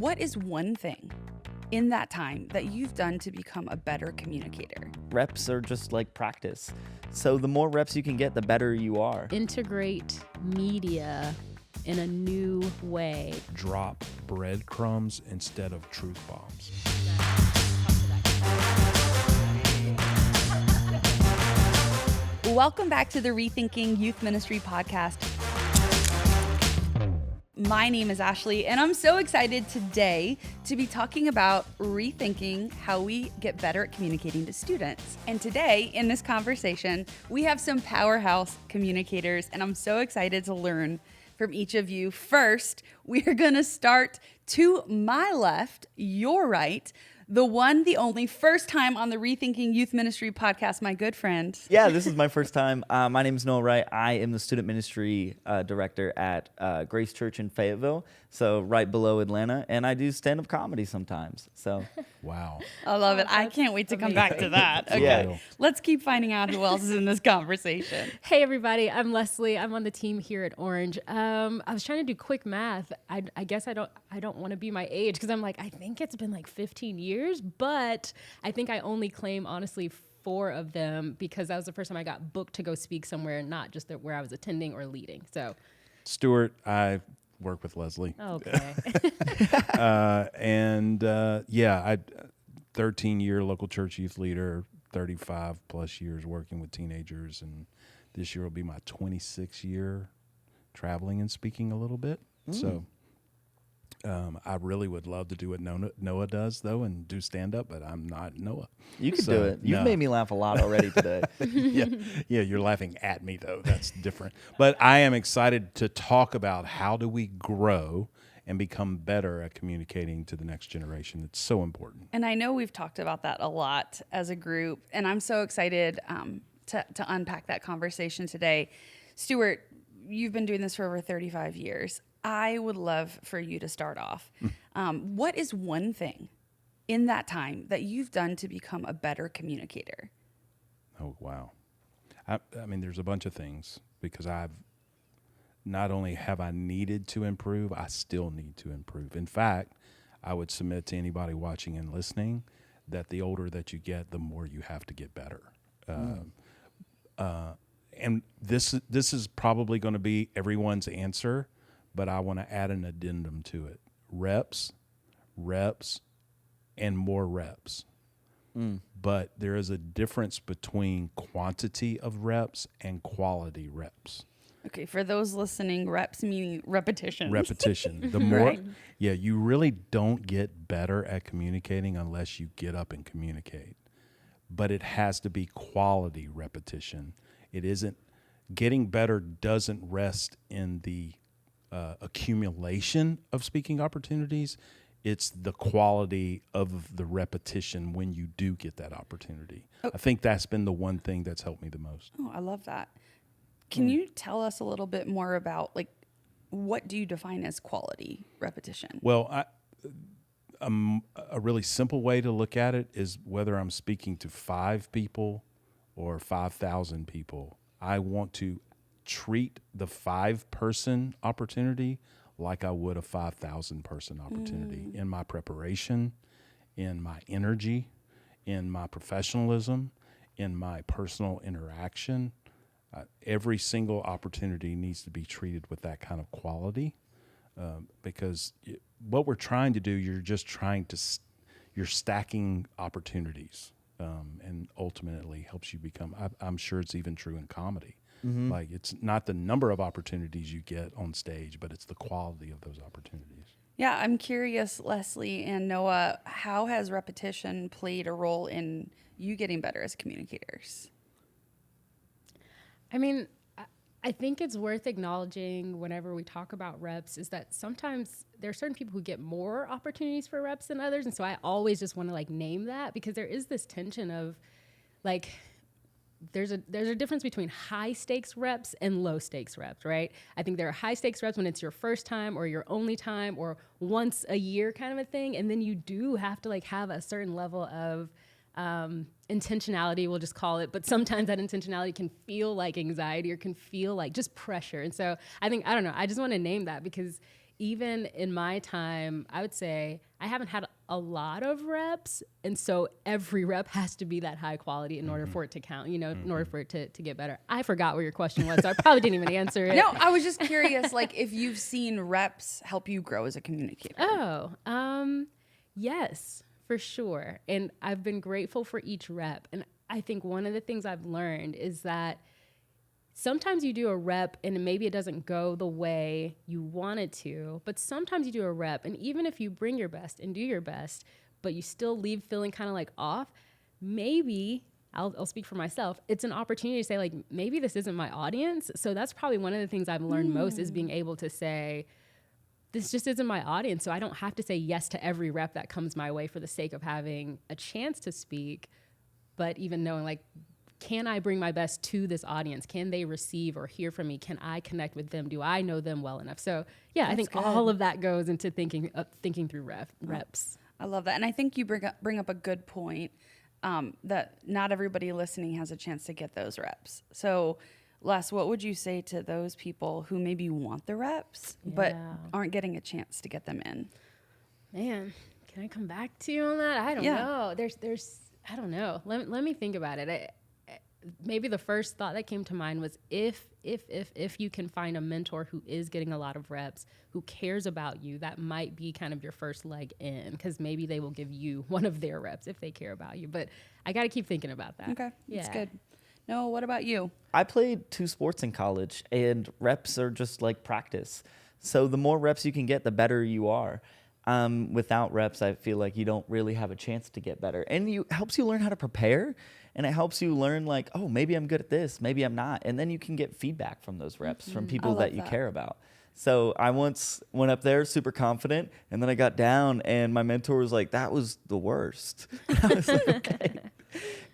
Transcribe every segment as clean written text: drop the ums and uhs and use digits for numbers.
What is one thing in that time that you've done to become a better communicator? Reps are just like practice. So the more reps you can get, the better you are. Integrate media in a new way. Drop breadcrumbs instead of truth bombs. Welcome back to the Rethinking Youth Ministry podcast. My name is Ashley, and I'm so excited today to be talking about rethinking how we get better at communicating to students. And today, in this conversation, we have some powerhouse communicators, and I'm so excited to learn from each of you. First, we're going to start to my left, your right, the one, the only, first time on the Rethinking Youth Ministry podcast, my good friend. Yeah, this is my first time. My name is Noah Wright. I am the student ministry director at Grace Church in Fayetteville, so right below Atlanta, and I do stand-up comedy sometimes. So, Wow. I love it. I can't wait to come back to that. Okay, Yeah. Let's keep finding out who else is in this conversation. Hey everybody, I'm Leslie. I'm on the team here at Orange. I was trying to do quick math. I guess I don't want to be my age because I'm like, I think it's been like 15 years, but I think I only claim honestly 4 of them because that was the first time I got booked to go speak somewhere, not just where I was attending or leading. So, Stuart, I work with Leslie. okay. I 13-year local church youth leader, 35 plus years working with teenagers, and this year will be my 26th year traveling and speaking a little bit. So I really would love to do what Noah does, though, and do stand-up, but I'm not Noah. you could So, do it. You've no. made me laugh a lot already today. Yeah, you're laughing at me, though. That's different. But I am excited to talk about how do we grow and become better at communicating to the next generation. It's so important. And I know we've talked about that a lot as a group, and I'm so excited to unpack that conversation today. Stuart, you've been doing this for over 35 years. I would love for you to start off. What is one thing in that time that you've done to become a better communicator? Oh, wow. I mean, there's a bunch of things because not only have I needed to improve, I still need to improve. In fact, I would submit to anybody watching and listening that the older that you get, the more you have to get better. And this is probably going to be everyone's answer, but I want to add an addendum to it. Reps, and more reps. But there is a difference between quantity of reps and quality reps. Okay, for those listening, reps meaning repetition. Repetition. The more, Right. you really don't get better at communicating unless you get up and communicate. But it has to be quality repetition. It isn't, getting better doesn't rest in the accumulation of speaking opportunities. It's the quality of the repetition when you do get that opportunity. I think that's been the one thing that's helped me the most. Oh, I love that. Can you tell us a little bit more about, like, what do you define as quality repetition? Well, a really simple way to look at it is whether I'm speaking to 5 people or 5,000 people. I want to treat the 5-person opportunity like I would a 5,000-person opportunity in my preparation, in my energy, in my professionalism, in my personal interaction. Every single opportunity needs to be treated with that kind of quality because what we're trying to do, you're stacking opportunities and ultimately helps you become, I'm sure it's even true in comedy. Like, it's not the number of opportunities you get on stage, but it's the quality of those opportunities. Yeah, I'm curious, Leslie and Noah, how has repetition played a role in you getting better as communicators? I mean, I think it's worth acknowledging whenever we talk about reps is that sometimes there are certain people who get more opportunities for reps than others. And so I always just want to like name that because there is this tension of like, there's a difference between high stakes reps and low stakes reps, right? I think there are high stakes reps when it's your first time or your only time or once a year kind of a thing. And then you do have to like have a certain level of intentionality, we'll just call it, but sometimes that intentionality can feel like anxiety or can feel like just pressure. And so I think, I don't know, I just want to name that because even in my time, I would say I haven't had a lot of reps. And so every rep has to be that high quality in order for it to count, you know, in order for it to get better. I forgot what your question was, so I probably didn't even answer it. No, I was just curious, like, if you've seen reps help you grow as a communicator. Yes, for sure. And I've been grateful for each rep. And I think one of the things I've learned is that sometimes you do a rep and maybe it doesn't go the way you want it to, but sometimes you do a rep and even if you bring your best and do your best, but you still leave feeling kind of like off, maybe, I'll speak for myself, it's an opportunity to say like, maybe this isn't my audience. So that's probably one of the things I've learned most is being able to say, this just isn't my audience. So I don't have to say yes to every rep that comes my way for the sake of having a chance to speak, but even knowing like, can I bring my best to this audience? Can they receive or hear from me? Can I connect with them? Do I know them well enough? So yeah, I think all of that goes into thinking through reps. I love that. And I think you bring up a good point, that not everybody listening has a chance to get those reps. So Les, what would you say to those people who maybe want the reps, but aren't getting a chance to get them in? Man, can I come back to you on that? I don't know. There's, I don't know. Let me think about it. Maybe the first thought that came to mind was if you can find a mentor who is getting a lot of reps, who cares about you, that might be kind of your first leg in, because maybe they will give you one of their reps if they care about you. But I got to keep thinking about that. Okay, that's good. Noah, what about you? I played 2 sports in college, and reps are just like practice. So the more reps you can get, the better you are. Without reps, I feel like you don't really have a chance to get better. And it helps you learn how to prepare, and it helps you learn like, oh, maybe I'm good at this, maybe I'm not. And then you can get feedback from those reps from people that you care about. So I once went up there super confident, and then I got down, and my mentor was like, that was the worst. I was like, okay.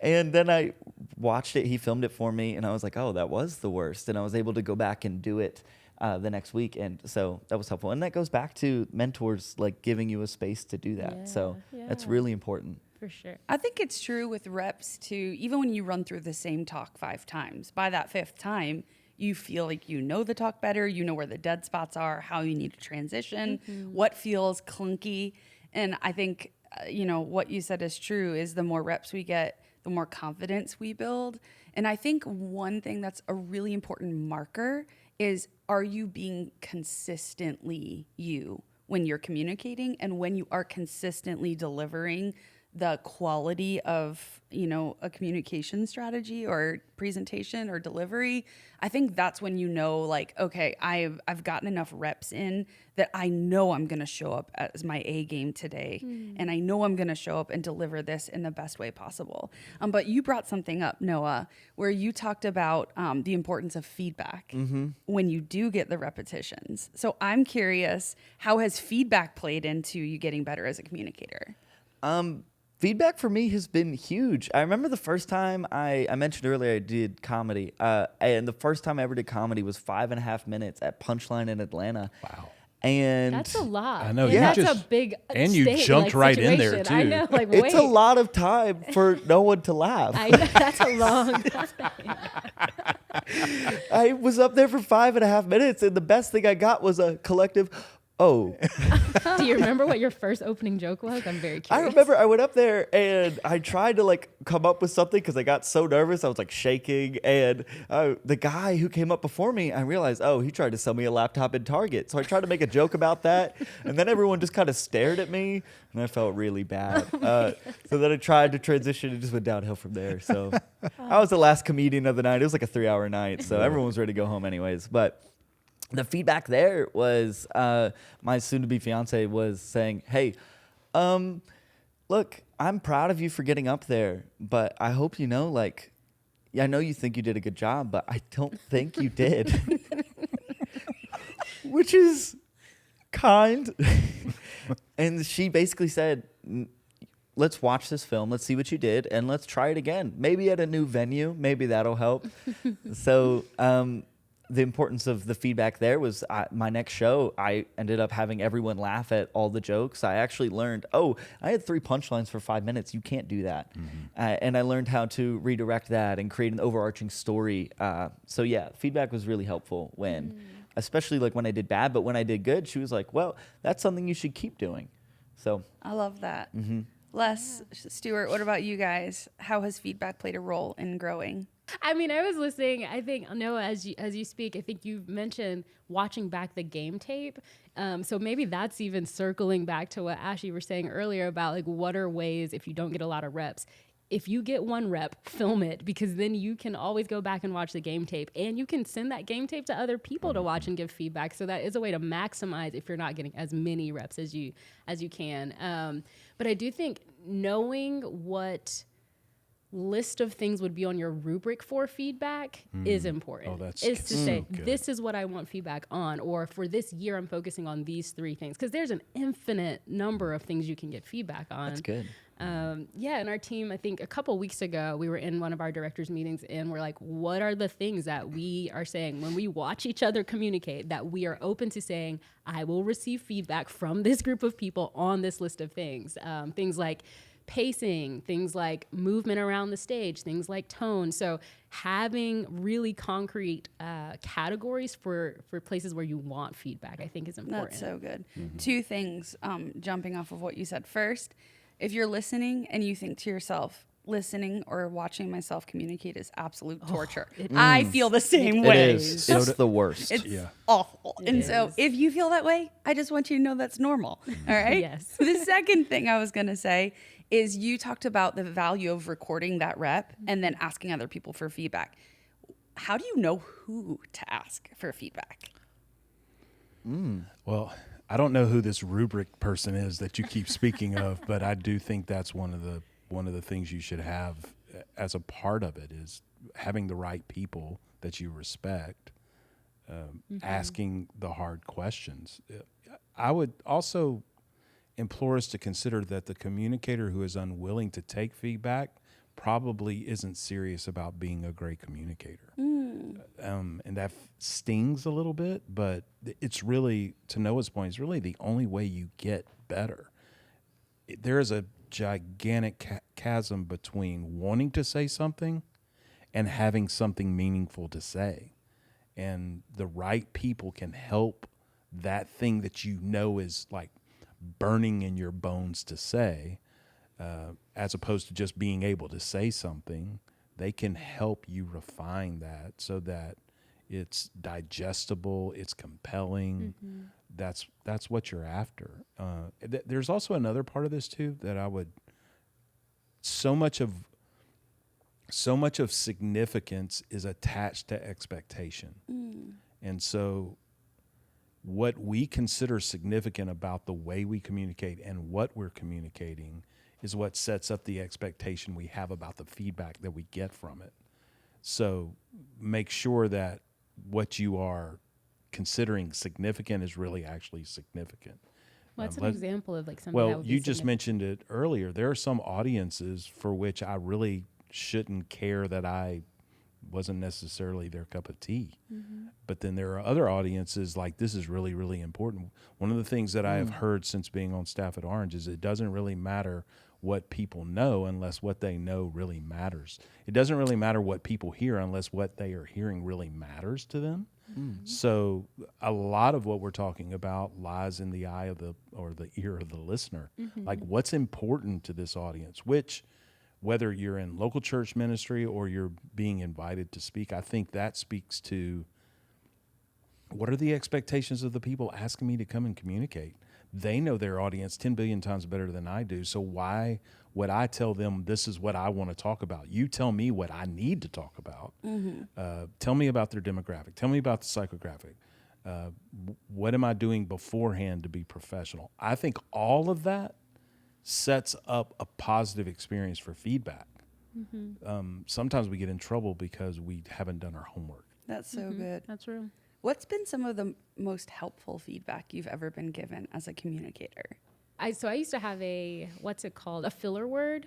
And then I watched it. He filmed it for me, and I was like, oh, that was the worst. And I was able to go back and do it the next week. And so that was helpful. And that goes back to mentors, like giving you a space to do that. So that's really important. For sure. I think it's true with reps too. Even when you run through the same talk 5 times, by that 5th time, you feel like you know the talk better, you know where the dead spots are, how you need to transition, what feels clunky. And I think, what you said is true, is the more reps we get, the more confidence we build. And I think one thing that's a really important marker is, are you being consistently you when you're communicating, and when you are consistently delivering the quality of, a communication strategy or presentation or delivery? I think that's when you know, like, okay, I've gotten enough reps in that I know I'm going to show up as my A game today. And I know I'm going to show up and deliver this in the best way possible. But you brought something up, Noah, where you talked about the importance of feedback when you do get the repetitions. So I'm curious, how has feedback played into you getting better as a communicator? Feedback for me has been huge. I remember the first time I mentioned earlier I did comedy, and the first time I ever did comedy was 5.5 minutes at Punchline in Atlanta. Wow. And that's a lot. I know. Yeah. You That's a big and you jumped right in there, situation. too. I know, like, it's wait. a lot of time for no one to laugh. I know, that's a long time. I was up there for 5.5 minutes, and the best thing I got was a collective, oh. Do you remember what your first opening joke was? I'm very curious. I remember I went up there and I tried to come up with something because I got so nervous. I was shaking. And the guy who came up before me, I realized, he tried to sell me a laptop in Target. So I tried to make a joke about that. And then everyone just kind of stared at me, and I felt really bad. So then I tried to transition and just went downhill from there. So I was the last comedian of the night. It was like a 3-hour night. So everyone was ready to go home anyways. But the feedback there was my soon-to-be fiance was saying, hey, look, I'm proud of you for getting up there, but I hope you know, I know you think you did a good job, but I don't think you did. Which is kind. And she basically said, let's watch this film, let's see what you did, and let's try it again. Maybe at a new venue, maybe that'll help. So the importance of the feedback there was my next show, I ended up having everyone laugh at all the jokes. I actually learned, I had 3 punchlines for 5 minutes. You can't do that. And I learned how to redirect that and create an overarching story. So yeah, feedback was really helpful when especially like when I did bad, but when I did good, she was like, well, that's something you should keep doing. So I love that. Les, Stuart, what about you guys? How has feedback played a role in growing? I mean, I was listening. I think, Noah, as you speak, I think you've mentioned watching back the game tape. So maybe that's even circling back to what Ashley was saying earlier about like what are ways if you don't get a lot of reps. If you get one rep, film it, because then you can always go back and watch the game tape, and you can send that game tape to other people to watch and give feedback. So that is a way to maximize if you're not getting as many reps as you can. But I do think knowing what list of things would be on your rubric for feedback is important. Oh, that's is to say, good. this is what I want feedback on, or for this year, I'm focusing on these 3 things. Because there's an infinite number of things you can get feedback on. that's good. And our team, I think a couple weeks ago, we were in one of our directors' meetings, and we're like, what are the things that we are saying when we watch each other communicate that we are open to saying, I will receive feedback from this group of people on this list of things. Things like pacing, things like movement around the stage, things like tone. So having really concrete categories for places where you want feedback, I think is important. That's so good. 2 things jumping off of what you said. First, if you're listening and you think to yourself, listening or watching myself communicate is absolute torture. I feel the same way. It is. It's the worst. It's awful. So if you feel that way, I just want you to know that's normal. All right? Yes. The second thing I was going to say is you talked about the value of recording that rep and then asking other people for feedback. How do you know who to ask for feedback? Well, I don't know who this rubric person is that you keep speaking of, but I do think that's one of the things you should have as a part of it is having the right people that you respect, asking the hard questions. I would also implore us to consider that the communicator who is unwilling to take feedback probably isn't serious about being a great communicator. And that stings a little bit, but it's really, to Noah's point, it's really the only way you get better. There is a gigantic chasm between wanting to say something and having something meaningful to say. And the right people can help that thing that you know is like burning in your bones to say, as opposed to just being able to say something. They can help you refine that so that it's digestible, it's compelling. That's what you're after. There's also another part of this too that I would. So much of significance is attached to expectation, and so what we consider significant about the way we communicate and what we're communicating is what sets up the expectation we have about the feedback that we get from it. So make sure that what you are considering significant is really actually significant. What's an example of like something that Well, would be you just significant? mentioned it earlier. There are some audiences for which I really shouldn't care that I wasn't necessarily their cup of tea. But then there are other audiences like this is really, really important. One of the things that I have heard since being on staff at Orange is it doesn't really matter what people know unless what they know really matters. It doesn't really matter what people hear unless what they are hearing really matters to them. So a lot of what we're talking about lies in the eye of the ear of the listener. Like what's important to this audience, which whether you're in local church ministry or you're being invited to speak, I think that speaks to what are the expectations of the people asking me to come and communicate. They know their audience 10 billion times better than I do. So why would I tell them this is what I want to talk about? You tell me what I need to talk about. Tell me about their demographic. Tell me about the psychographic. What am I doing beforehand to be professional? I think all of that sets up a positive experience for feedback. Sometimes we get in trouble because we haven't done our homework. That's so good. That's true. What's been some of the most helpful feedback you've ever been given as a communicator? I used to have a filler word.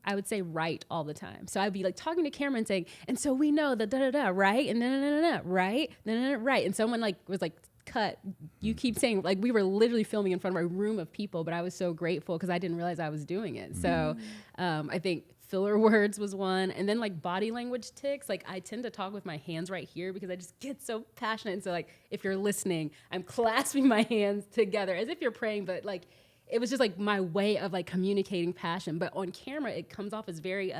I would say right all the time. So I'd be like talking to camera and saying, and so we know that da da da right and da da da da right, da da da right. And someone like was like cut, you keep saying, like, we were literally filming in front of a room of people, but I was so grateful because I didn't realize I was doing it. So I think filler words was one. And then like body language tics, like I tend to talk with my hands right here because I just get so passionate. And so like, if you're listening, I'm clasping my hands together as if you're praying, but like, it was just like my way of like communicating passion. But on camera, it comes off as very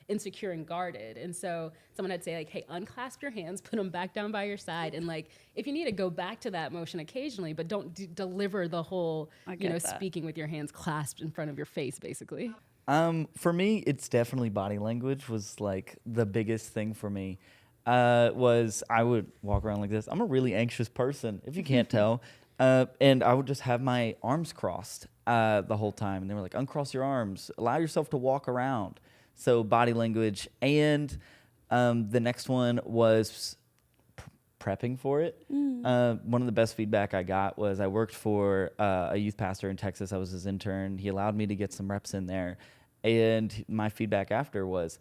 insecure and guarded. And so someone had to say like, hey, unclasp your hands, put them back down by your side. And like, if you need to go back to that motion occasionally, but don't deliver the whole, speaking with your hands clasped in front of your face, basically. For me, it's definitely body language was like the biggest thing for me. Was I would walk around like this. I'm a really anxious person, if you can't tell. And I would just have my arms crossed the whole time. And they were like, uncross your arms, allow yourself to walk around. So body language. And the next one was prepping for it. One of the best feedback I got was I worked for a youth pastor in Texas. I was his intern. He allowed me to get some reps in there. And my feedback after was,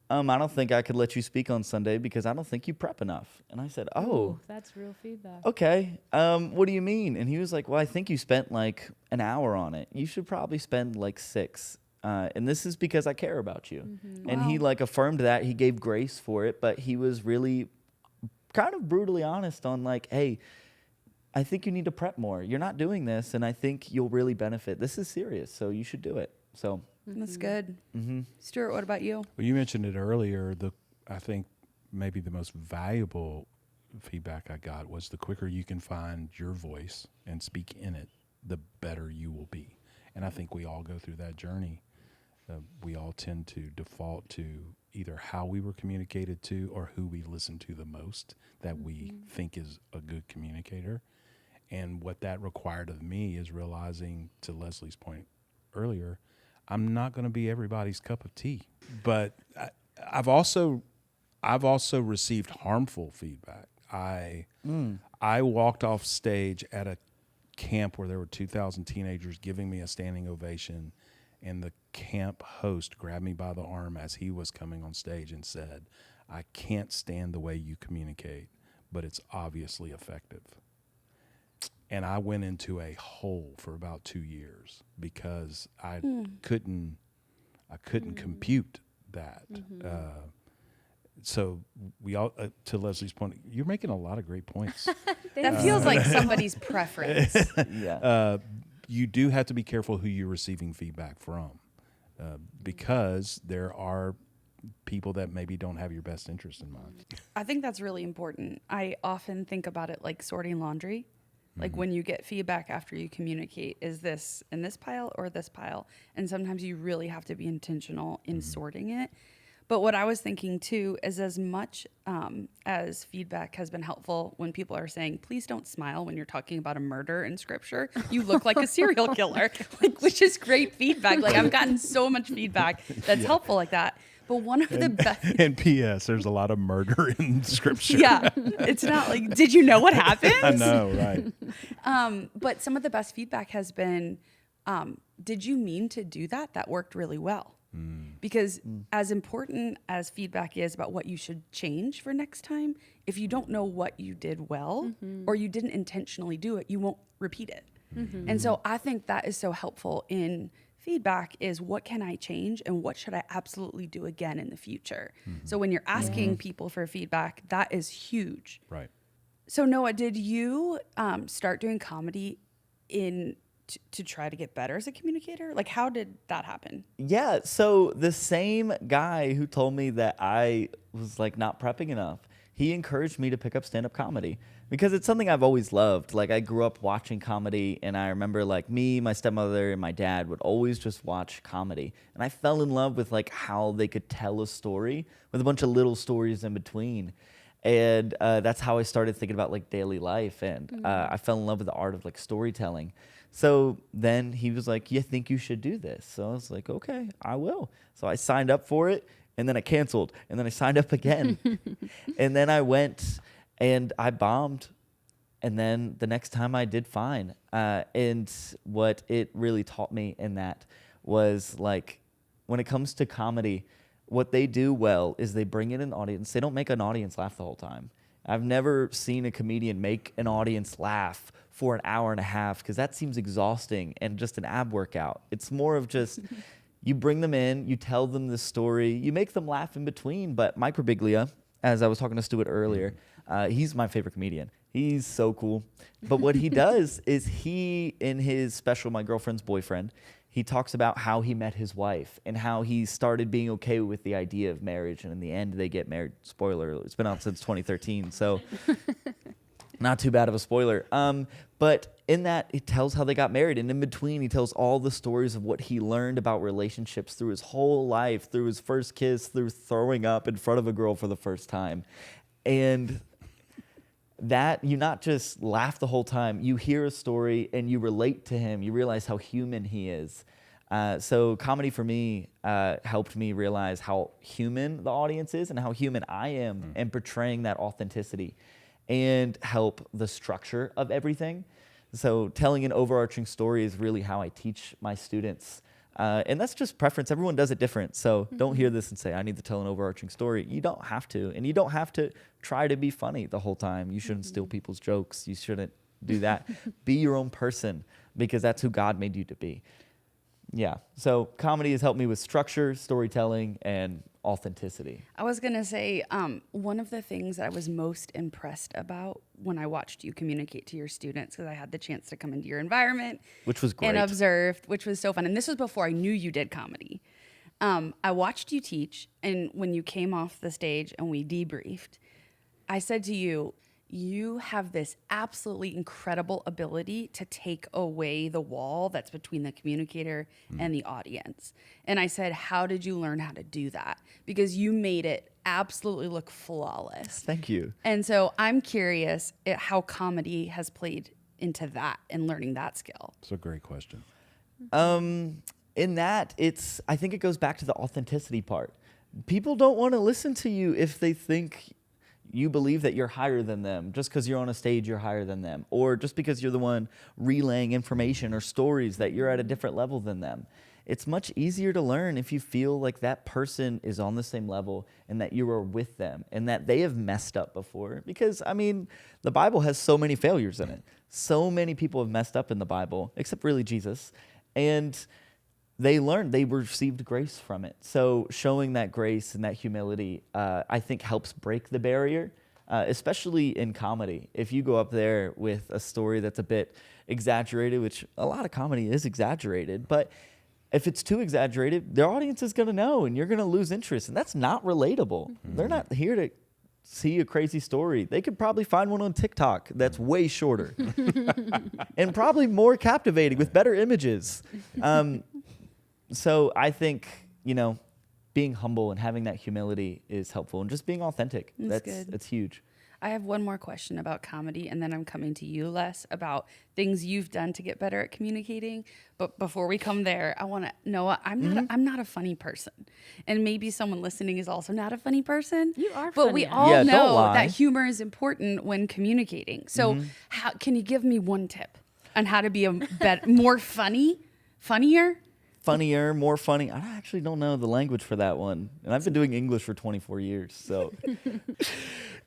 I don't think I could let you speak on Sunday because I don't think you prep enough. And I said, oh, that's real feedback. Okay. What do you mean? And he was like, well, I think you spent like an hour on it. You should probably spend like 6. And this is because I care about you. And he like affirmed that. He gave grace for it, but he was really kind of brutally honest on like, hey, I think you need to prep more. You're not doing this, and I think you'll really benefit. This is serious, so you should do it. So that's good. Stuart, what about you? Well, you mentioned it earlier. I think maybe the most valuable feedback I got was the quicker you can find your voice and speak in it, the better you will be. And I think we all go through that journey. We all tend to default to either how we were communicated to or who we listen to the most that we think is a good communicator. And what that required of me is realizing, to Leslie's point earlier, I'm not going to be everybody's cup of tea. But I've also received harmful feedback. I walked off stage at a camp where there were 2,000 teenagers giving me a standing ovation, and the camp host grabbed me by the arm as he was coming on stage and said, I can't stand the way you communicate, but it's obviously effective. And I went into a hole for about 2 years because I couldn't compute that. So we all, to Leslie's point, you're making a lot of great points. That feels like somebody's preference. You do have to be careful who you're receiving feedback from, because there are people that maybe don't have your best interest in mind. I think that's really important. I often think about it like sorting laundry. Like when you get feedback after you communicate, is this in this pile or this pile? And sometimes you really have to be intentional in sorting it. But what I was thinking too is as much as feedback has been helpful when people are saying, please don't smile when you're talking about a murder in scripture. You look like a serial killer, which is great feedback. Like I've gotten so much feedback that's helpful like that. But one of the best. And P.S. There's a lot of murder in scripture. Yeah. It's not like, did you know what happened? I know, right. But some of the best feedback has been, did you mean to do that? That worked really well. Because as important as feedback is about what you should change for next time, if you don't know what you did well or you didn't intentionally do it, you won't repeat it. And so I think that is so helpful in feedback is what can I change and what should I absolutely do again in the future? So when you're asking people for feedback, that is huge. Right. So Noah, did you start doing comedy to try to get better as a communicator? Like how did that happen? Yeah, so the same guy who told me that I was like not prepping enough, he encouraged me to pick up stand-up comedy because it's something I've always loved. Like I grew up watching comedy, and I remember like me, my stepmother, and my dad would always just watch comedy. And I fell in love with like how they could tell a story with a bunch of little stories in between. And that's how I started thinking about like daily life. And I fell in love with the art of like storytelling. So then he was like, you think you should do this? So I was like, okay, I will. So I signed up for it, and then I canceled, and then I signed up again. And then I went and I bombed. And then the next time I did fine. And what it really taught me in that was like, when it comes to comedy, what they do well is they bring in an audience. They don't make an audience laugh the whole time. I've never seen a comedian make an audience laugh for an hour and a half, because that seems exhausting and just an ab workout. It's more of just you bring them in, you tell them the story, you make them laugh in between. But Mike Birbiglia, as I was talking to Stuart earlier, he's my favorite comedian. He's so cool. But what he does is he, in his special, My Girlfriend's Boyfriend, he talks about how he met his wife and how he started being okay with the idea of marriage. And in the end, they get married. Spoiler, it's been out since 2013. So not too bad of a spoiler. But in that, he tells how they got married. And in between, he tells all the stories of what he learned about relationships through his whole life, through his first kiss, through throwing up in front of a girl for the first time. And that you not just laugh the whole time, you hear a story and you relate to him. You realize how human he is. So comedy for me helped me realize how human the audience is and how human I am, and portraying that authenticity, and help the structure of everything. So telling an overarching story is really how I teach my students. And that's just preference. Everyone does it different. So don't hear this and say, I need to tell an overarching story. You don't have to. And you don't have to try to be funny the whole time. You shouldn't steal people's jokes. You shouldn't do that. Be your own person, because that's who God made you to be. Yeah. So comedy has helped me with structure, storytelling, and authenticity. I was going to say, one of the things that I was most impressed about when I watched you communicate to your students, because I had the chance to come into your environment. Which was great. And observed, which was so fun. And this was before I knew you did comedy. I watched you teach, and when you came off the stage and we debriefed, I said to you, you have this absolutely incredible ability to take away the wall that's between the communicator and the audience. And I said, how did you learn how to do that? Because you made it absolutely look flawless. Thank you. And so I'm curious at how comedy has played into that and learning that skill. It's a great question. In that, I think it goes back to the authenticity part. People don't want to listen to you if they think you believe that you're higher than them. Just because you're on a stage, you're higher than them. Or just because you're the one relaying information or stories that you're at a different level than them. It's much easier to learn if you feel like that person is on the same level and that you are with them and that they have messed up before. Because, I mean, the Bible has so many failures in it. So many people have messed up in the Bible, except really Jesus. And they learned, they received grace from it. So showing that grace and that humility, I think helps break the barrier, especially in comedy. If you go up there with a story that's a bit exaggerated, which a lot of comedy is exaggerated, but if it's too exaggerated, their audience is going to know and you're going to lose interest. And that's not relatable. They're not here to see a crazy story. They could probably find one on TikTok that's way shorter and probably more captivating with better images. So I think, being humble and having that humility is helpful, and just being authentic. That's good. That's huge. I have one more question about comedy, and then I'm coming to you, Les, about things you've done to get better at communicating. But before we come there, I want to know, I'm not a funny person. And maybe someone listening is also not a funny person. You are But funny. we all Yeah, don't know lie. that humor is important when communicating. So how can you give me one tip on how to be more funnier? Funnier, more funny. I actually don't know the language for that one. And I've been doing English for 24 years. So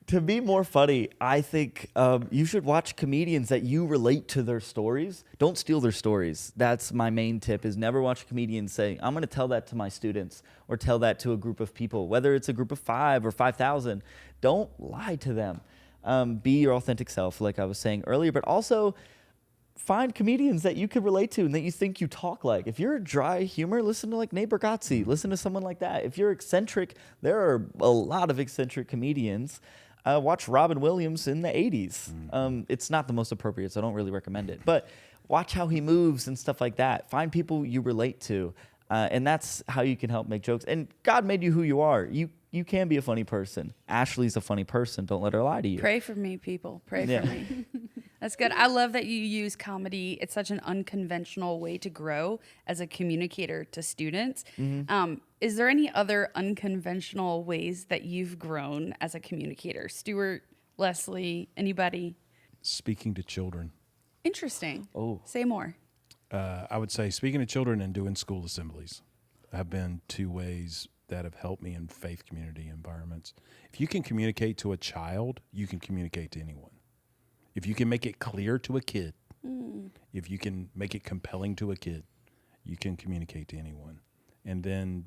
to be more funny, I think you should watch comedians that you relate to their stories. Don't steal their stories. That's my main tip, is never watch a comedian say, I'm going to tell that to my students or tell that to a group of people, whether it's a group of 5 or 5,000. Don't lie to them. Be your authentic self, like I was saying earlier, but also find comedians that you could relate to and that you think you talk like. If you're dry humor, listen to like Nate Bargatze. Listen to someone like that. If you're eccentric, there are a lot of eccentric comedians. Watch Robin Williams in the 80s. It's not the most appropriate, so I don't really recommend it. But watch how he moves and stuff like that. Find people you relate to. And that's how you can help make jokes. And God made you who you are. You can be a funny person. Ashley's a funny person. Don't let her lie to you. Pray for me, people. Pray for me. That's good. I love that you use comedy. It's such an unconventional way to grow as a communicator to students. Is there any other unconventional ways that you've grown as a communicator? Stuart, Leslie, anybody? Speaking to children. Interesting. Oh. Say more. I would say speaking to children and doing school assemblies have been 2 ways have helped me in faith community environments. If you can communicate to a child, you can communicate to anyone. If you can make it clear to a kid, if you can make it compelling to a kid, you can communicate to anyone. And then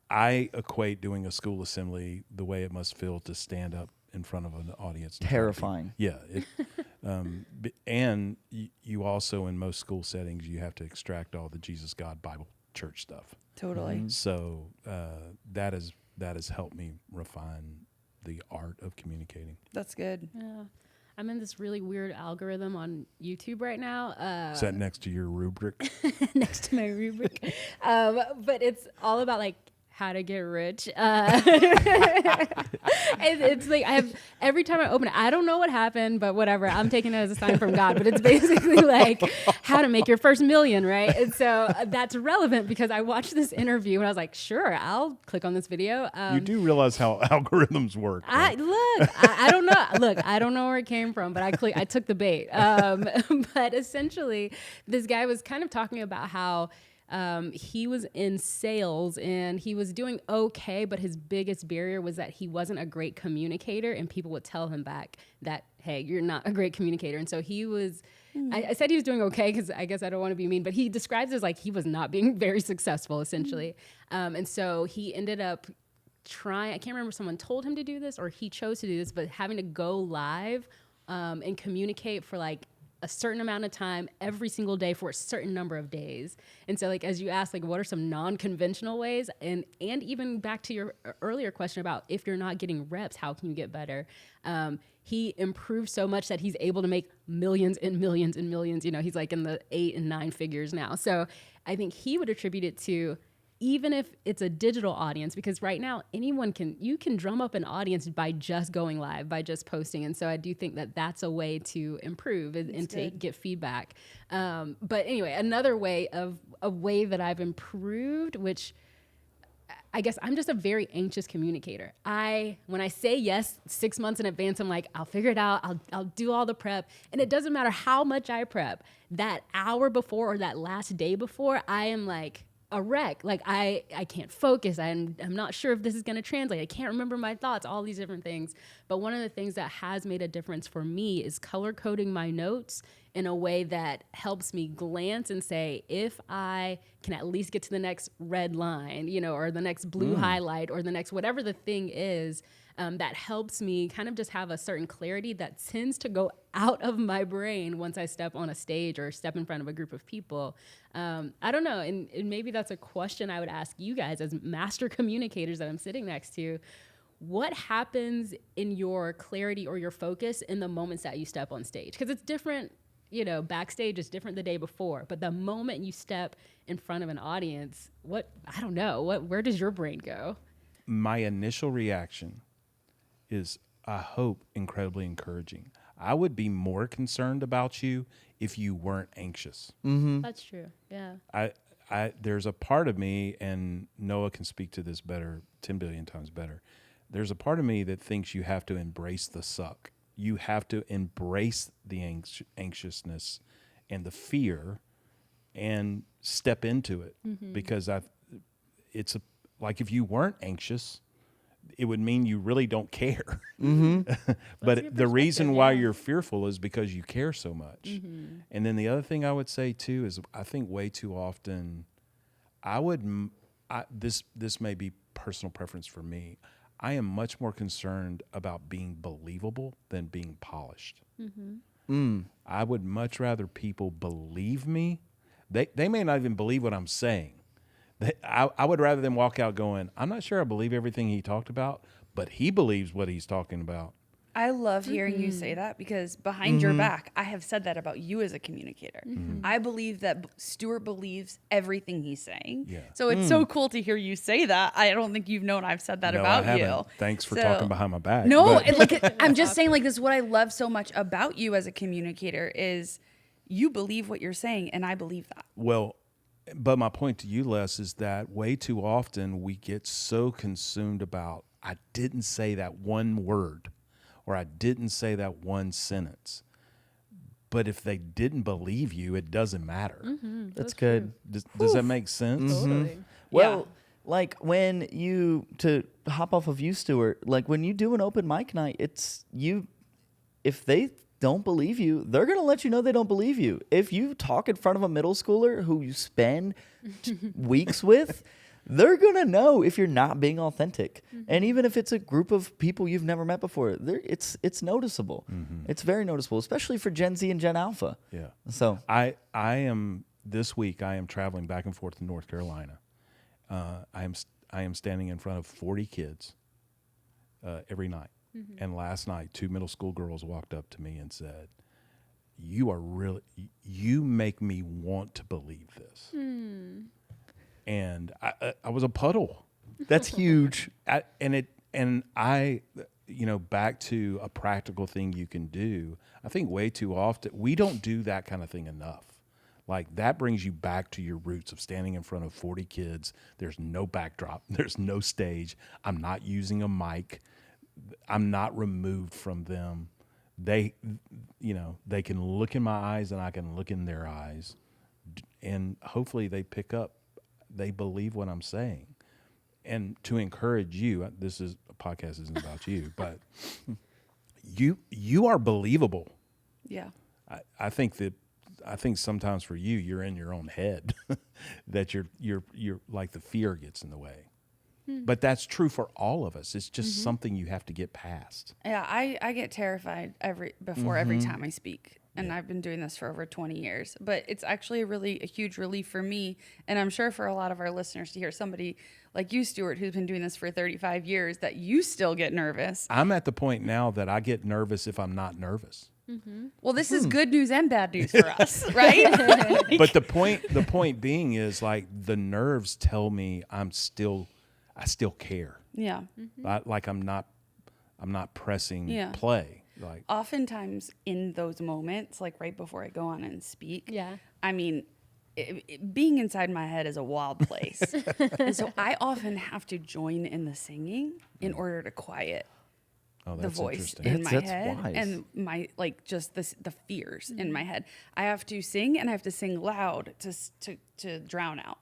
I equate doing a school assembly the way it must feel to stand up in front of an audience. Terrifying. Yeah. And you also, in most school settings, you have to extract all the Jesus, God, Bible, church stuff. Totally. So that has helped me refine the art of communicating. That's good. Yeah. I'm in this really weird algorithm on YouTube right now. Is that next to your rubric? Next to my rubric. But it's all about like how to get rich. It's like every time I open it, I don't know what happened, but whatever. I'm taking it as a sign from God. But it's basically like how to make your first million, right? And so that's relevant because I watched this interview and I was like, sure, I'll click on this video. You do realize how algorithms work. I don't know. Look, I don't know where it came from, but I took the bait. But essentially, this guy was kind of talking about how he was in sales and he was doing okay, but his biggest barrier was that he wasn't a great communicator, and people would tell him back that, hey, you're not a great communicator. And so he was, I said he was doing okay because I guess I don't want to be mean, but he describes it as like he was not being very successful, essentially. And so he ended up trying, I can't remember if someone told him to do this or he chose to do this, but having to go live and communicate for like a certain amount of time every single day for a certain number of days. And so like, as you asked, like, what are some non-conventional ways? And even back to your earlier question about if you're not getting reps, how can you get better? He improved so much that he's able to make millions and millions and millions. You know, he's like in the 8 and 9 figures now. So I think he would attribute it to, even if it's a digital audience, because right now you can drum up an audience by just going live, by just posting. And so I do think that that's a way to improve and to get feedback. But anyway, another way a way that I've improved, which I guess I'm just a very anxious communicator. When I say yes 6 months in advance, I'm like, I'll figure it out. I'll do all the prep. And it doesn't matter how much I prep. That hour before or that last day before, I am like a wreck. Like I can't focus. I'm not sure if this is going to translate. I can't remember my thoughts, all these different things. But one of the things that has made a difference for me is color coding my notes in a way that helps me glance and say, if I can at least get to the next red line, you know, or the next blue highlight or the next, whatever the thing is, that helps me kind of just have a certain clarity that tends to go out of my brain once I step on a stage or step in front of a group of people. I don't know. And maybe that's a question I would ask you guys as master communicators that I'm sitting next to. What happens in your clarity or your focus in the moments that you step on stage? Because it's different, you know, backstage is different the day before. But the moment you step in front of an audience, where does your brain go? My initial reaction is, I hope, incredibly encouraging. I would be more concerned about you if you weren't anxious. Mm-hmm. That's true. Yeah. There's a part of me, and Noah can speak to this better, 10 billion times better. There's a part of me that thinks you have to embrace the suck. You have to embrace the anxiousness and the fear and step into it. Mm-hmm. Because like if you weren't anxious, it would mean you really don't care. Mm-hmm. But the reason why you're fearful is because you care so much. Mm-hmm. And then the other thing I would say too is, I think way too often, this may be personal preference for me, I am much more concerned about being believable than being polished. Mm-hmm. I would much rather people believe me. They may not even believe what I'm saying. I would rather them walk out going, I'm not sure I believe everything he talked about, but he believes what he's talking about. I love hearing you say that, because behind your back, I have said that about you as a communicator. Mm-hmm. I believe that Stuart believes everything he's saying. Yeah. So it's so cool to hear you say that. I don't think you've known I've said that about you. Thanks for talking behind my back. No, I'm just saying, like, this is what I love so much about you as a communicator is you believe what you're saying, and I believe that. Well, but my point to you, Les, is that way too often we get so consumed about, I didn't say that one word, or I didn't say that one sentence. But if they didn't believe you, it doesn't matter. Mm-hmm. That's good. Does that make sense? Totally. Well, like when to hop off of you, Stuart, like when you do an open mic night, it's you, if they don't believe you, they're going to let you know they don't believe you. If you talk in front of a middle schooler who you spend weeks with, they're going to know if you're not being authentic. And even if it's a group of people you've never met before, it's noticeable. It's very noticeable, especially for Gen Z and Gen Alpha. Yeah. So I am this week. I am traveling back and forth to North Carolina. I am standing in front of 40 kids every night. And last night, 2 middle school girls walked up to me and said, you make me want to believe this. And I was a puddle. that's huge. I, back to a practical thing you can do. I think way too often we don't do that kind of thing enough. Like that brings you back to your roots of standing in front of 40 kids. There's no backdrop. There's no stage. I'm not using a mic. I'm not removed from them. They can look in my eyes and I can look in their eyes. And hopefully they pick up, they believe what I'm saying. And to encourage you, a podcast isn't about you, but you are believable. Yeah. I think sometimes for you, you're in your own head that you're like the fear gets in the way. But that's true for all of us. It's just something you have to get past. Yeah, I get terrified every time I speak. And I've been doing this for over 20 years. But it's actually a huge relief for me. And I'm sure for a lot of our listeners to hear somebody like you, Stuart, who's been doing this for 35 years, that you still get nervous. I'm at the point now that I get nervous if I'm not nervous. Well, this is good news and bad news for us, right? But the point being is like the nerves tell me I still care. Yeah. Like I'm not pressing play. Like Oftentimes in those moments, like right before I go on and speak, I mean, being inside my head is a wild place. And so I often have to join in the singing in order to quiet the voice in my head wise. and my just the fears in my head. I have to sing and I have to sing loud to drown out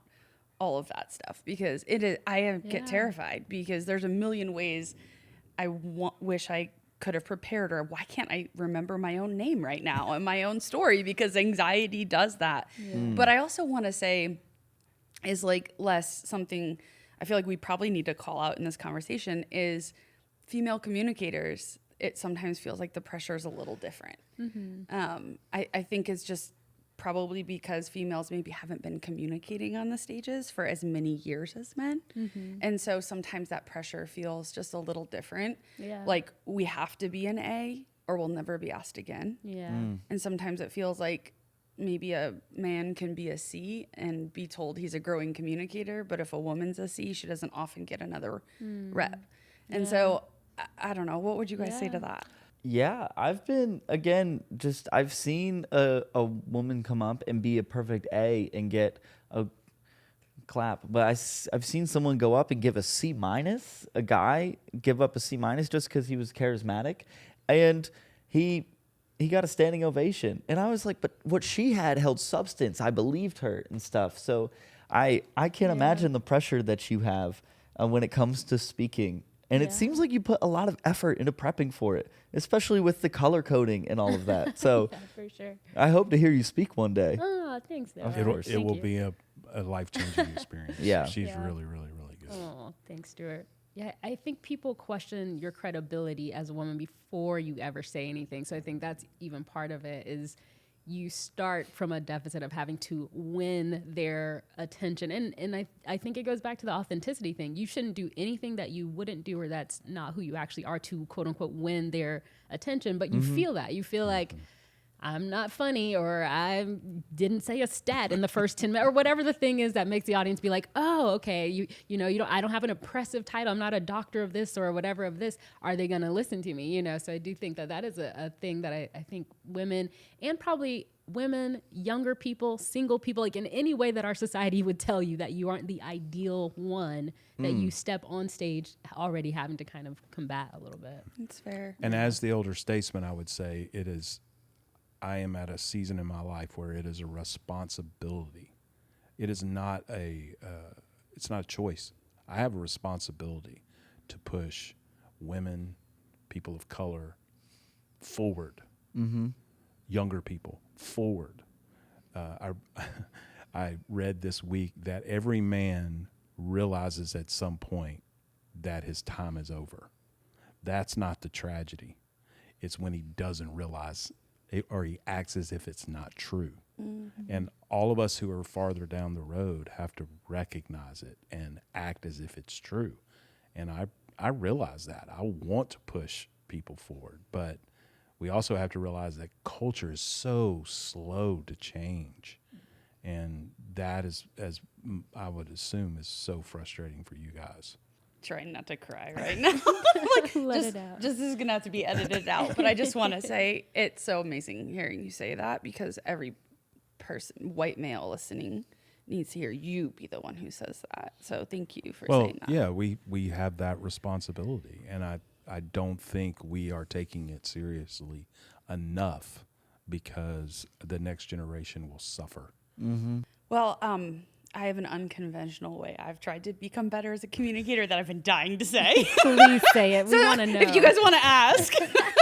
all of that stuff because I get terrified because there's a million ways I wish I could have prepared, or why can't I remember my own name right now and my own story, because anxiety does that. But I also want to say is like something I feel like we probably need to call out in this conversation is female communicators. It sometimes feels like the pressure is a little different. I think it's just probably because females maybe haven't been communicating on the stages for as many years as men. And so sometimes that pressure feels just a little different. Like we have to be an A or we'll never be asked again. And sometimes it feels like maybe a man can be a C and be told he's a growing communicator, but if a woman's a C, she doesn't often get another rep. And so I don't know, what would you guys say to that? Yeah, I've seen a woman come up and be a perfect A and get a clap. But I've seen someone go up and give a C minus, a guy give up a C minus just because he was charismatic. And he got a standing ovation. And I was like, but what she had held substance. I believed her and stuff. So I can't imagine the pressure that you have when it comes to speaking. And it seems like you put a lot of effort into prepping for it, especially with the color coding and all of that. So for sure. I hope to hear you speak one day. Oh, thanks. it will be a life-changing experience. She's really, really, really good. Oh, thanks, Stuart. Yeah, I think people question your credibility as a woman before you ever say anything. So I think that's even part of it is you start from a deficit of having to win their attention. And I think it goes back to the authenticity thing. You shouldn't do anything that you wouldn't do or that's not who you actually are to, quote unquote, win their attention. But you feel that. You feel like I'm not funny or I didn't say a stat in the first 10 minutes or whatever the thing is that makes the audience be like, oh, okay, I don't have an impressive title. I'm not a doctor of this or whatever of this. Are they going to listen to me? So I do think that is a thing that I think women and probably women, younger people, single people, like in any way that our society would tell you that you aren't the ideal one, that you step on stage already having to kind of combat a little bit. That's fair. And as the older statesman, I would say I am at a season in my life where it is a responsibility. It is not it's not a choice. I have a responsibility to push women, people of color forward, younger people forward. I read this week that every man realizes at some point that his time is over. That's not the tragedy. It's when he doesn't realize it, or he acts as if it's not true. And all of us who are farther down the road have to recognize it and act as if it's true. And I realize that. I want to push people forward, but we also have to realize that culture is so slow to change. And that is, as I would assume, is so frustrating for you guys. Trying not to cry right now. Let it out. Just this is gonna have to be edited out. But I just want to say it's so amazing hearing you say that, because every person, white male listening, needs to hear you be the one who says that. So thank you for saying that. Yeah, we have that responsibility, and I don't think we are taking it seriously enough, because the next generation will suffer. Well, I have an unconventional way I've tried to become better as a communicator that I've been dying to say. Please say it. We want to know. If you guys want to ask.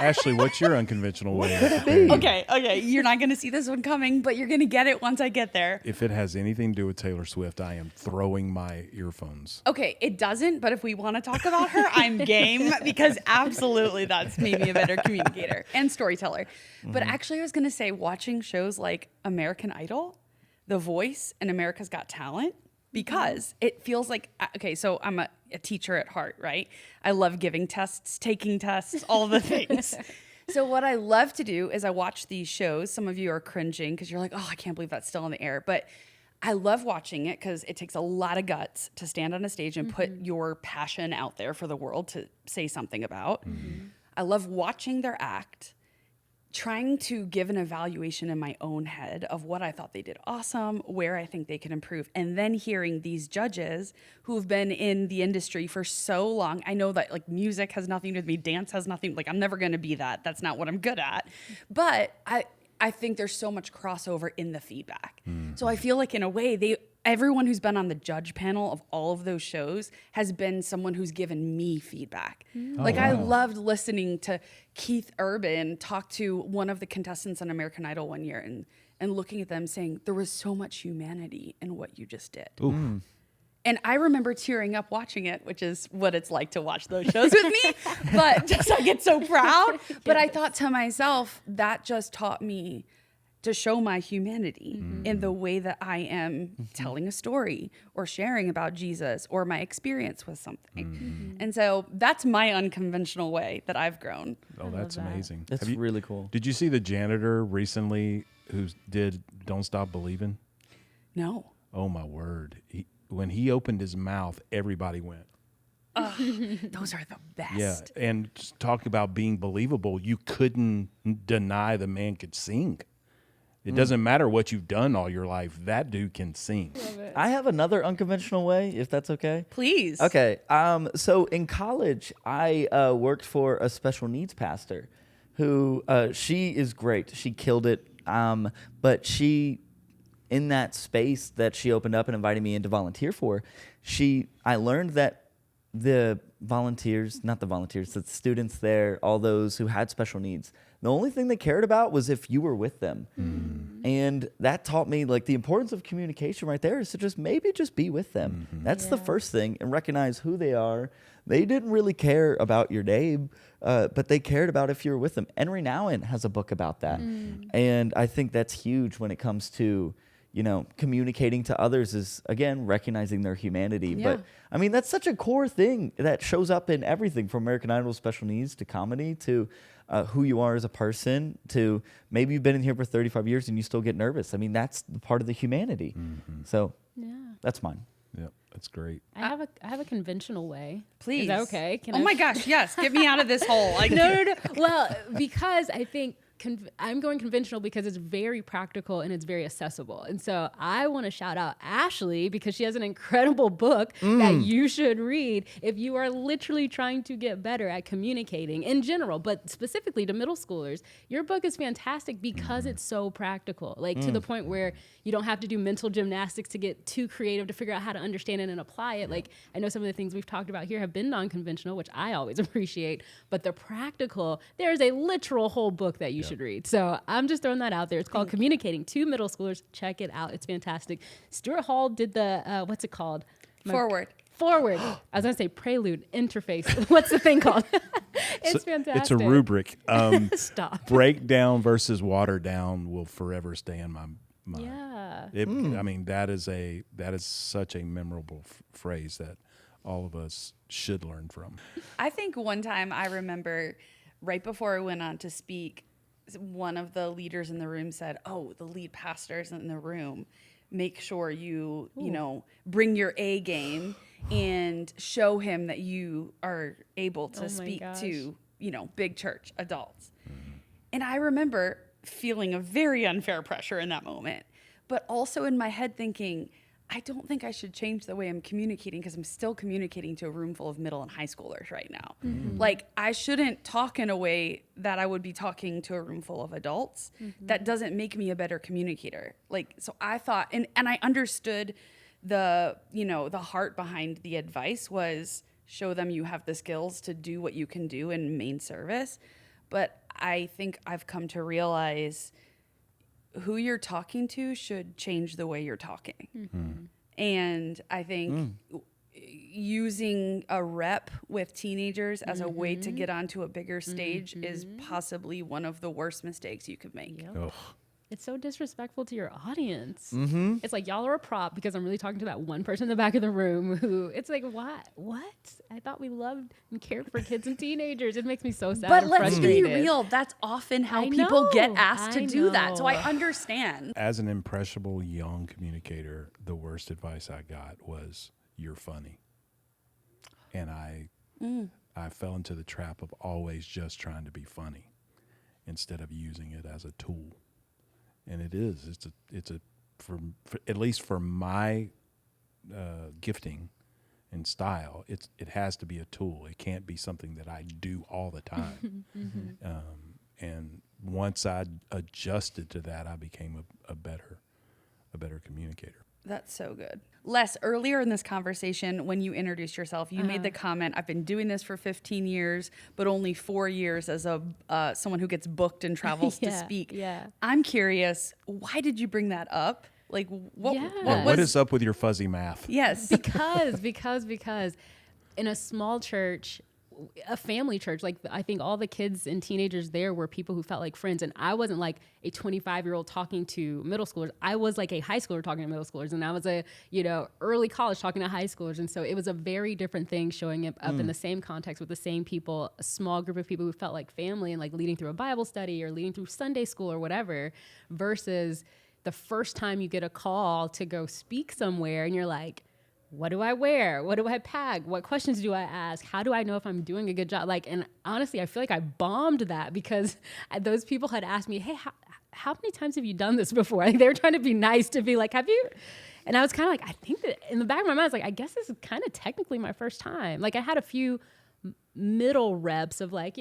Ashley, what's your unconventional way? Okay. You're not going to see this one coming, but you're going to get it once I get there. If it has anything to do with Taylor Swift, I am throwing my earphones. Okay, it doesn't, but if we want to talk about her, I'm game, because absolutely that's made me a better communicator and storyteller. But actually, I was going to say, watching shows like American Idol, The Voice, and America's Got Talent, because it feels like, okay, so I'm a teacher at heart, right? I love giving tests, taking tests, all the things. So what I love to do is I watch these shows. Some of you are cringing because you're like, oh, I can't believe that's still in the air. But I love watching it because it takes a lot of guts to stand on a stage and put your passion out there for the world to say something about. I love watching their act, trying to give an evaluation in my own head of what I thought they did awesome, where I think they could improve, and then hearing these judges who've been in the industry for so long. I know that like music has nothing to do with me, dance has nothing, like I'm never going to be that. That's not what I'm good at. But I think there's so much crossover in the feedback. So I feel like in a way everyone who's been on the judge panel of all of those shows has been someone who's given me feedback. I loved listening to Keith Urban talk to one of the contestants on American Idol one year and looking at them saying, there was so much humanity in what you just did. And I remember tearing up watching it, which is what it's like to watch those shows with me. But just I get so proud. But I thought to myself, that just taught me to show my humanity in the way that I am telling a story or sharing about Jesus or my experience with something. And so that's my unconventional way that I've grown. Oh, that's amazing. That's really cool. Did you see the janitor recently who did Don't Stop Believing? No. Oh, my word. When he opened his mouth, everybody went. Those are the best. Yeah, and just talk about being believable. You couldn't deny the man could sing. It doesn't matter what you've done all your life. That dude can sing. I have another unconventional way, if that's okay. Please. Okay. So in college, I worked for a special needs pastor who she is great. She killed it. But she, in that space that she opened up and invited me in to volunteer for, I learned that the students there, all those who had special needs, the only thing they cared about was if you were with them. And that taught me like the importance of communication right there is to just be with them. That's the first thing, and recognize who they are. They didn't really care about your name, but they cared about if you were with them. Henry Nouwen has a book about that. And I think that's huge when it comes to, communicating to others is, again, recognizing their humanity. Yeah. But, I mean, that's such a core thing that shows up in everything from American Idol special needs to comedy to who you are as a person to maybe you've been in here for 35 years and you still get nervous. I mean, that's the part of the humanity. So that's mine. Yeah, that's great. I have a conventional way. Please. Is that okay? My gosh, yes. Get me out of this hole. No. Well, because I think I'm going conventional because it's very practical and it's very accessible. And so I want to shout out Ashley because she has an incredible book that you should read if you are literally trying to get better at communicating in general, but specifically to middle schoolers. Your book is fantastic because it's so practical, like to the point where you don't have to do mental gymnastics to get too creative to figure out how to understand it and apply it. Like I know some of the things we've talked about here have been non-conventional, which I always appreciate, but the practical, there's a literal whole book that you should read. So I'm just throwing that out there. It's called Communicating to Middle Schoolers. Check it out. It's fantastic. Stuart Hall did the, what's it called? Forward. I was going to say prelude, interface. What's the thing called? It's fantastic. It's a rubric. Stop. Breakdown versus water down will forever stay in my mind. Yeah. I mean, that is such a memorable phrase that all of us should learn from. I think one time I remember right before I went on to speak, one of the leaders in the room said, "Oh, the lead pastor is in the room. Make sure you bring your A game and show him that you are able to speak to, big church adults." And I remember feeling a very unfair pressure in that moment, but also in my head thinking, I don't think I should change the way I'm communicating because I'm still communicating to a room full of middle and high schoolers right now. Like I shouldn't talk in a way that I would be talking to a room full of adults. That doesn't make me a better communicator. Like, so I thought, and I understood the heart behind the advice was show them you have the skills to do what you can do in main service. But I think I've come to realize who you're talking to should change the way you're talking. And I think using a rep with teenagers as a way to get onto a bigger stage is possibly one of the worst mistakes you could make. Yep. It's so disrespectful to your audience. It's like, y'all are a prop because I'm really talking to that one person in the back of the room who, it's like, what? I thought we loved and cared for kids and teenagers. It makes me so sad But and let's be frustrated. real. That's often how I people get know, asked to I do that. So know. I understand. As an impressionable young communicator, the worst advice I got was, "You're funny." And I fell into the trap of always just trying to be funny instead of using it as a tool. And it's a for at least for my gifting and style, it has to be a tool. It can't be something that I do all the time. And once I adjusted to that, I became a better communicator. That's so good. Les, earlier in this conversation, when you introduced yourself, you made the comment, I've been doing this for 15 years, but only 4 years as someone who gets booked and travels to speak. Yeah. I'm curious, why did you bring that up? Like, what What is up with your fuzzy math? Yes. because in a small church, a family church, like I think all the kids and teenagers there were people who felt like friends. And I wasn't like a 25-year-old talking to middle schoolers. I was like a high schooler talking to middle schoolers. And I was a, early college talking to high schoolers. And so it was a very different thing showing up in the same context with the same people, a small group of people who felt like family and like leading through a Bible study or leading through Sunday school or whatever, versus the first time you get a call to go speak somewhere and you're like, what do I wear? What do I pack? What questions do I ask? How do I know if I'm doing a good job? Like, and honestly, I feel like I bombed that because those people had asked me, hey, how many times have you done this before? Like, they were trying to be nice to be like, have you? And I was kind of like, I think that in the back of my mind, I was like, I guess this is kind of technically my first time. Like I had a few middle reps of like,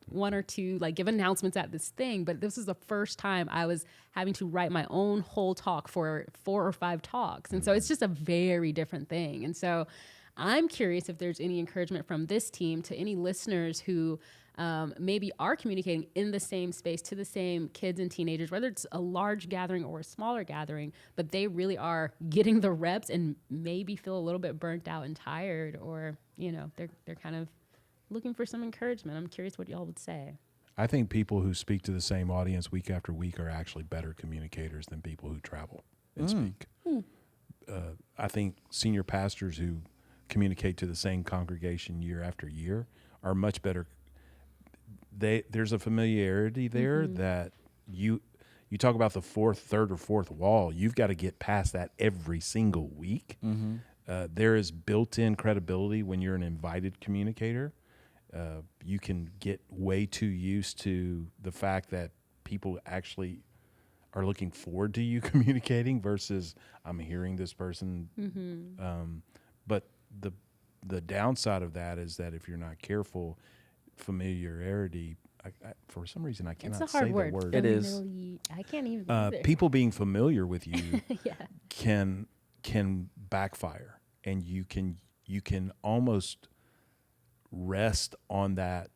one or two, like give announcements at this thing. But this is the first time I was having to write my own whole talk for 4 or 5 talks. And so it's just a very different thing. And so I'm curious if there's any encouragement from this team to any listeners who maybe are communicating in the same space to the same kids and teenagers, whether it's a large gathering or a smaller gathering, but they really are getting the reps and maybe feel a little bit burnt out and tired, or, they're kind of looking for some encouragement. I'm curious what y'all would say. I think people who speak to the same audience week after week are actually better communicators than people who travel and speak. I think senior pastors who communicate to the same congregation year after year are much better. There's a familiarity there that you talk about the third or fourth wall. You've got to get past that every single week. There is built-in credibility when you're an invited communicator. You can get way too used to the fact that people actually are looking forward to you communicating versus I'm hearing this person. But the downside of that is that if you're not careful, familiarity, for some reason I cannot It's a hard say word. the word. It is. I can't even. either. People being familiar with you Yeah. can backfire, and you can almost rest on that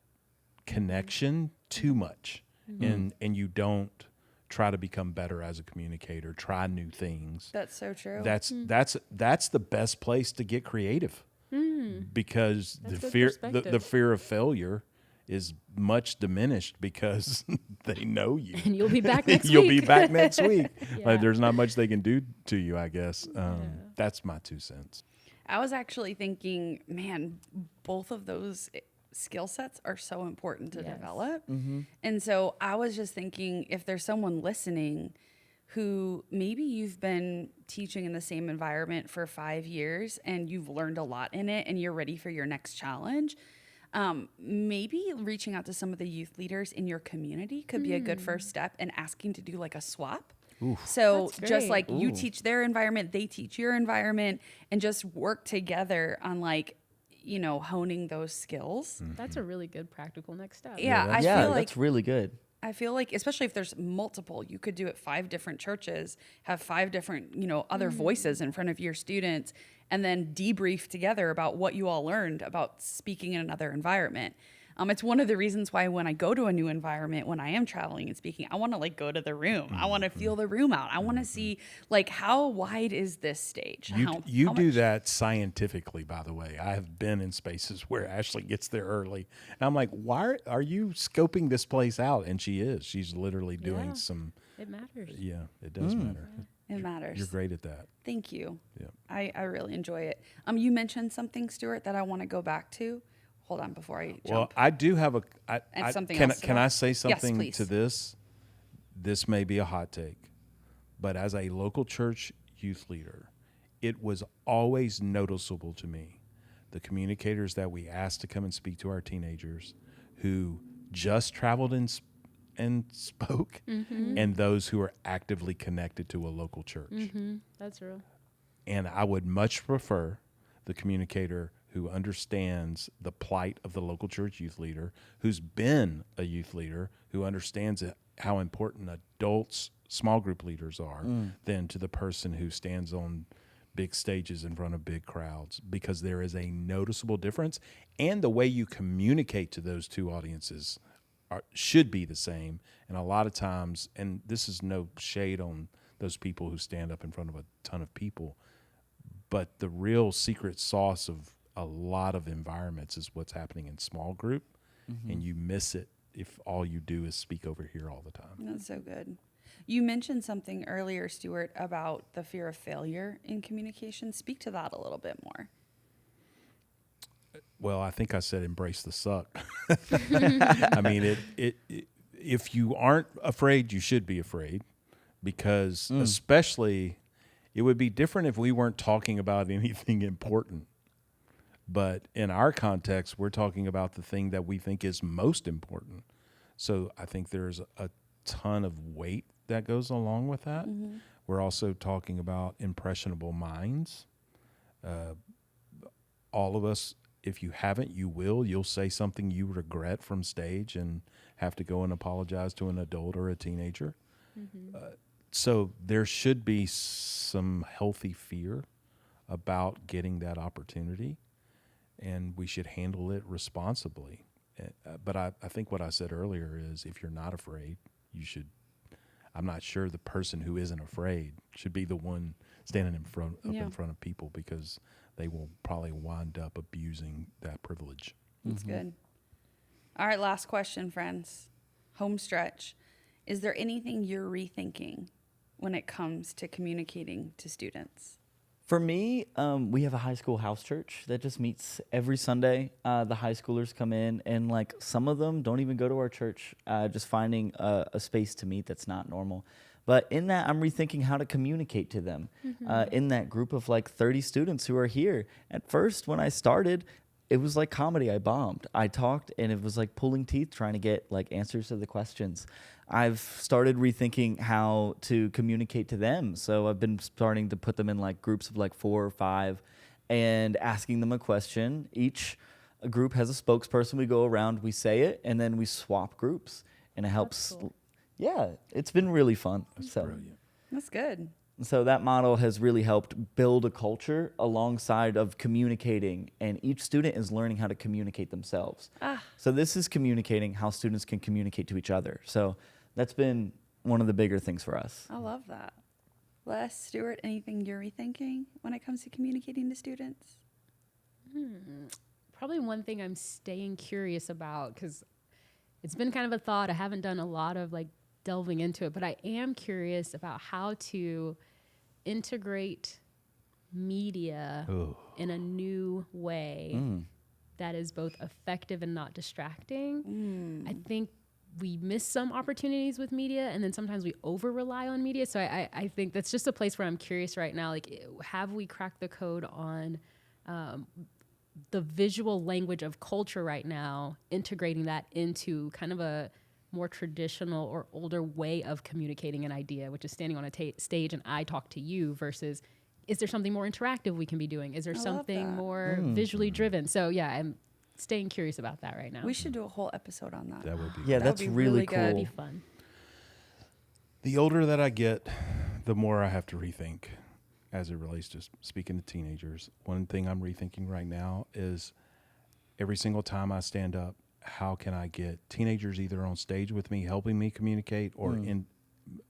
connection too much, and you don't try to become better as a communicator, try new things. That's so true. That's the best place to get creative, because That's the good fear perspective. the fear of failure is much diminished because they know you. And you'll be back next You'll week. be back next week. Yeah. Like there's not much they can do to you, I guess. That's my 2 cents. I was actually thinking, man, both of those skill sets are so important to Yes. develop. And so I was just thinking, if there's someone listening who maybe you've been teaching in the same environment for 5 years and you've learned a lot in it and you're ready for your next challenge, maybe reaching out to some of the youth leaders in your community could be a good first step, and asking to do like a swap. So That's just great. like you teach their environment, they teach your environment, and just work together on like, honing those skills. That's a really good practical next step. Yeah, I Yeah, feel like that's really good. especially if there's multiple, you could do it 5 different churches, have 5 different, other voices in front of your students, and then debrief together about what you all learned about speaking in another environment. It's one of the reasons why when I go to a new environment, when I am traveling and speaking, I want to like go to the room. I want to feel the room out. I want to see like, how wide is this stage? You How do much- that scientifically, by the way. I have been in spaces where Ashley gets there early, and I'm like, "Why are you scoping this place out?" And she is. She's literally doing Yeah. some. It matters. Yeah, it does matter. It matters. You're great at that. Thank you. Yeah. I really enjoy it. You mentioned something, Stuart, that I want to go back to. Hold on before I jump. Well, I do have And something can else to can that? I say Yes, something please. to this? This may be a hot take, but as a local church youth leader, it was always noticeable to me the communicators that we asked to come and speak to our teenagers who just traveled and spoke, and those who are actively connected to a local church. That's real. And I would much prefer the communicator who understands the plight of the local church youth leader, who's been a youth leader, who understands how important adults, small group leaders are, than to the person who stands on big stages in front of big crowds, because there is a noticeable difference. And the way you communicate to those two audiences should be the same. And a lot of times, and this is no shade on those people who stand up in front of a ton of people, but the real secret sauce of a lot of environments is what's happening in small group, and you miss it if all you do is speak over here all the time. That's so good. You mentioned something earlier, Stuart, about the fear of failure in communication. Speak to that a little bit more. Well, I think I said embrace the suck. I mean, if you aren't afraid, you should be afraid, because especially it would be different if we weren't talking about anything important. But in our context, we're talking about the thing that we think is most important. So I think there's a ton of weight that goes along with that. We're also talking about impressionable minds. All of us, if you haven't, you will. You'll say something you regret from stage and have to go and apologize to an adult or a teenager. So there should be some healthy fear about getting that opportunity, and we should handle it responsibly. But I think what I said earlier is, if you're not afraid, you should. I'm not sure the person who isn't afraid should be the one standing in front of people, because they will probably wind up abusing that privilege. That's good. All right, last question, friends. Home stretch. Is there anything you're rethinking when it comes to communicating to students? For me, we have a high school house church that just meets every Sunday. The high schoolers come in, and like some of them don't even go to our church, just finding a space to meet that's not normal. But in that, I'm rethinking how to communicate to them. In that group of like 30 students who are here. At first, when I started, it was like comedy. I bombed. I talked, and it was like pulling teeth trying to get like answers to the questions. I've started rethinking how to communicate to them. So I've been starting to put them in like groups of like 4 or 5 and asking them a question. Each group has a spokesperson. We go around, we say it, and then we swap groups. And it helps. That's cool. Yeah, it's been really fun. That's So, brilliant. That's good. so that model has really helped build a culture alongside of communicating, and each student is learning how to communicate themselves. So this is communicating how students can communicate to each other. So that's been one of the bigger things for us. I love that. Les, Stuart, anything you're rethinking when it comes to communicating to students? Probably one thing I'm staying curious about, because it's been kind of a thought. I haven't done a lot of like delving into it, but I am curious about how to integrate media in a new way that is both effective and not distracting. I think we miss some opportunities with media, and then sometimes we over rely on media. So I think that's just a place where I'm curious right now. Like, have we cracked the code on the visual language of culture right now, integrating that into kind of a more traditional or older way of communicating an idea, which is standing on a stage and I talk to you, versus is there something more interactive we can be doing? Is there something more visually driven? So yeah, I'm staying curious about that right now. We should do a whole episode on that. That would be Yeah, That that's would be really really cool. good. That'd be fun. The older that I get, the more I have to rethink as it relates to speaking to teenagers. One thing I'm rethinking right now is every single time I stand up, how can I get teenagers either on stage with me, helping me communicate, or in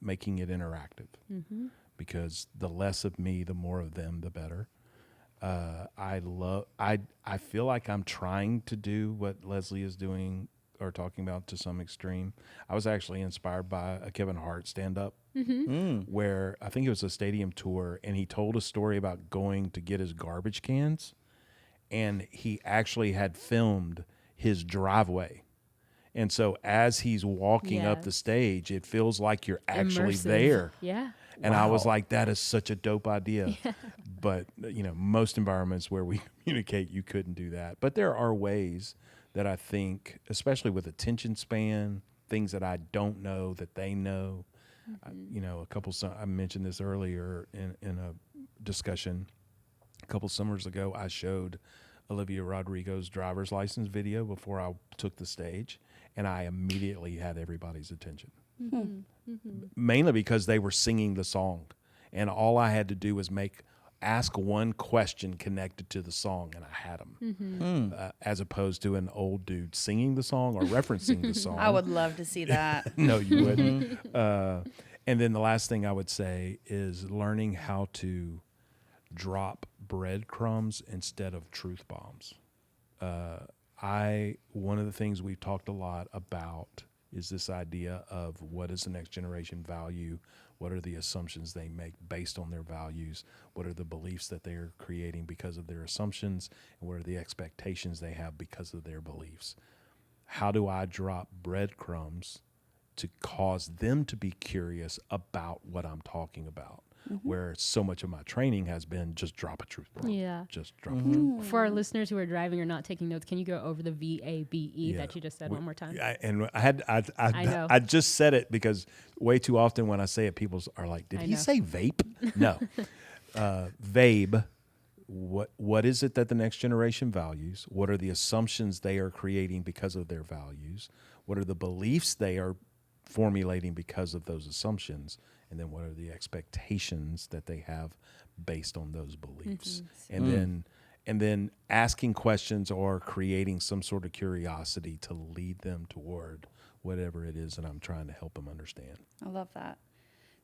making it interactive? Because the less of me, the more of them, the better. I feel like I'm trying to do what Leslie is doing or talking about to some extreme. I was actually inspired by a Kevin Hart stand-up where I think it was a stadium tour, and he told a story about going to get his garbage cans, and he actually had filmed his driveway. And so as he's walking up the stage, it feels like you're actually Immersive. there. Yeah. And I was like, that is such a dope idea. But, you know, most environments where we communicate, you couldn't do that. But there are ways that I think, especially with attention span, things that I don't know that they know. You know, I mentioned this earlier in a discussion. A couple summers ago, I showed Olivia Rodrigo's driver's license video before I took the stage, and I immediately had everybody's attention. Mainly because they were singing the song, and all I had to do was ask one question connected to the song, and I had them. As opposed to an old dude singing the song or referencing the song. I would love to see that. No, you wouldn't. And then the last thing I would say is learning how to drop breadcrumbs instead of truth bombs. One of the things we've talked a lot about is this idea of what is the next generation value, what are the assumptions they make based on their values, what are the beliefs that they're creating because of their assumptions, and what are the expectations they have because of their beliefs. How do I drop breadcrumbs to cause them to be curious about what I'm talking about? Where so much of my training has been just drop a truth bomb. Yeah. Just drop a truth bomb. For our listeners who are driving or not taking notes, can you go over the VABE that you just said one more time? I know. I just said it because way too often when I say it, people are like, "Did he say vape?" No, VABE. What is it that the next generation values? What are the assumptions they are creating because of their values? What are the beliefs they are formulating because of those assumptions? And then what are the expectations that they have based on those beliefs? And then asking questions or creating some sort of curiosity to lead them toward whatever it is that I'm trying to help them understand. I love that.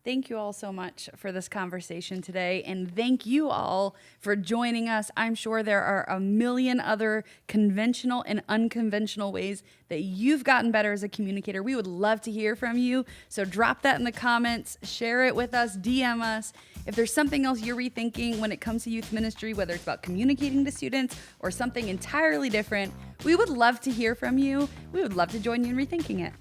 Thank you all so much for this conversation today. And thank you all for joining us. I'm sure there are a million other conventional and unconventional ways that you've gotten better as a communicator. We would love to hear from you. So drop that in the comments, share it with us, DM us. If there's something else you're rethinking when it comes to youth ministry, whether it's about communicating to students or something entirely different, we would love to hear from you. We would love to join you in rethinking it.